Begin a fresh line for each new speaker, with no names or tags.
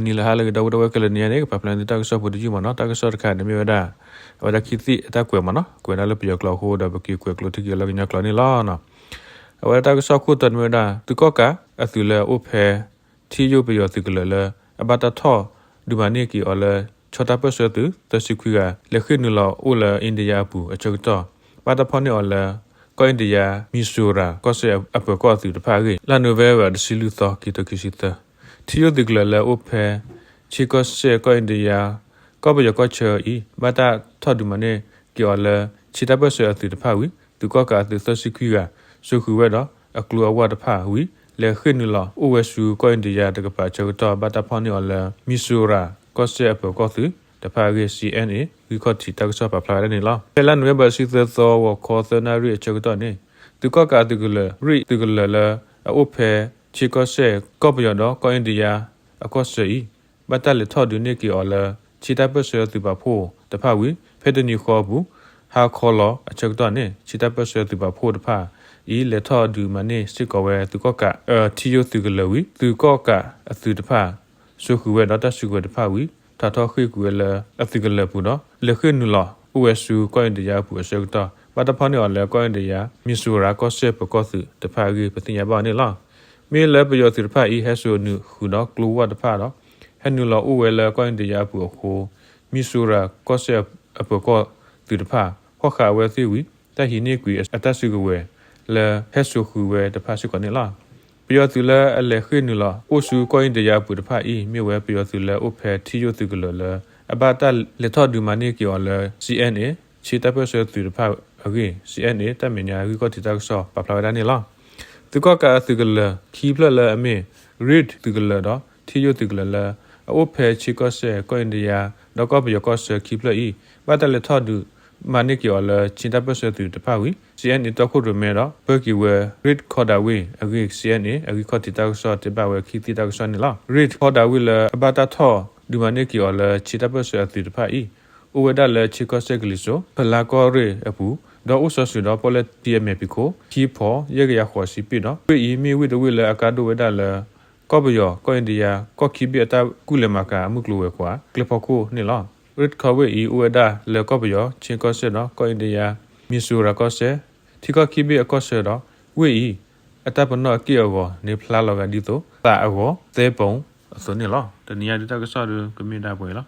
ni la hala da wa kala ni ne pa plan ta so pu ji ma no ta so kha ne mi da wa da ki ti ta kwe ma no kwe na le pi klo ho da ba ki kwe klo ti ki la nya klo ni la no wa ta so khu tan mi da tu ko ka a tu le o phe ti yo pi yo tu klo le a ba ta tho du ma ni ki o le chota pa so tu ta si khu ga le khu ni lo o le india pu a chok to ba ta pho ni o le ko india misura ko se a pa ko tu pa ge la no ve wa de si lu tho ki to ki si ta ti yo tu klo le o phe chi ko se ko india ko ba yo ko che i ba ta tho du ma ni ki o le chi ta pa so tu pa wi tu ko ka tu ta si khu ga so khu we do a klu a wa ta pa wi le khu ni lo o we su ko india de ka pa chok to ba ta pho ni o le misura ko se a pa ko tuတဖာက CNA ဒီခေါတီတက်ဆော့ပါဖလာနေလားပလန်ဝဲဘစီသောဝခေါ်သနာရီချက်တော့နေသူကကတူကလရီတူကလလာအိုဖဲချီကောဆေကောပယောတော့ကိုအိန္ဒိယအကောဆေဘတ်တလေထော်ဒူနေကီအော်လာချီတပ်ပဆောတူပါဖို့တဖာဝီဖဲတနီခေါ်ဘူးဟာခေါ်လောအချက်တော့နေချီတပ်ပဆောတူပါဖို့တဖာဤလေထော်ဒူမနေစစ်ကောဝဲသူကတီယိုတူကလဝီသူကအသူတဖာဆုခုဝဲတော့တဆုခုတဖာဝီta tho khi ku la ethical pu no le khi nu la usu ko india pu se ta ba ta phone le ko india misura ko se pu ko su ta pha gi patinya ba ni la me le pu yo su ta pha i ha so nu hu no klu wa ta pha no ha nu la u we le ko india pu ko misura ko se pu ko tu ta pha ho kha we si wi ta hi ni ku ata su ku we le ha so hu we ta pha su ko ni laပြရသူလဲအလဲခိနူလာအိုဆူကိုင်းတရားပူတဖာဤမြေဝဲပြရသူလဲအိုဖဲတီယိုသူကလလဲအဘတာလက်ထော်ဒူမနီကီော်လဲ CNA ချီတပ်ပဆွေသူတဖာအကေ CNA တမညာရီကိုတီတက်ဆောပပလာဒနီလာသူကကသူကလခီပလလဲအမေ read သူကလတော့တီယိုသူကလလဲအိုဖဲချီကောဆေကိုင်းတရားတော့ကပြကောဆေခီပလဤဘတာလက်ထော်ဒူမနိကီော်လဲချီတပ်ပဆွေသူတဖာဝီ CNA တော့ခုရမဲတော့ဘကီဝဲ read ခေါ်တာဝီအကေ CNA အကေခေါ်တီတက်ဆောတပဝဲခီတီတက်ဆောနီလာ read ခေါ်တာဝီလဲအဘတာထောဒီမနိကီော်လဲချီတပ်ပဆွေသူတဖာဤဥဝဒလဲချီကောဆေကလီဆိုဖလာကောရေအပူတော့ဥဆောဆူတော့ပေါ်လက်တီအမေပီကိုခီဖောရေကရခေါ်စီပီနော်ဝီမီဝီဒဝီလဲအကာဒိုဝဒလဲကောဘယောကိုအိန္ဒိယကောခီဘီအတာကုလမကာအမှုကလိုဝဲကွာကလဖကိုနေလား read ခေါ်ဝီဥဝဒလဲကောဘယောချီကောဆေနော်ကိုအိန္ဒိယမီဆူရာကောဆေတီကောခီဘီအကောဆေတော့ဝီအတာပနော့ကီအောနေဖလာလောကဒီတိုတာအောသဲပုံဆိုနေလားတနီယာဒီတကဆောကမီဒါပွဲလား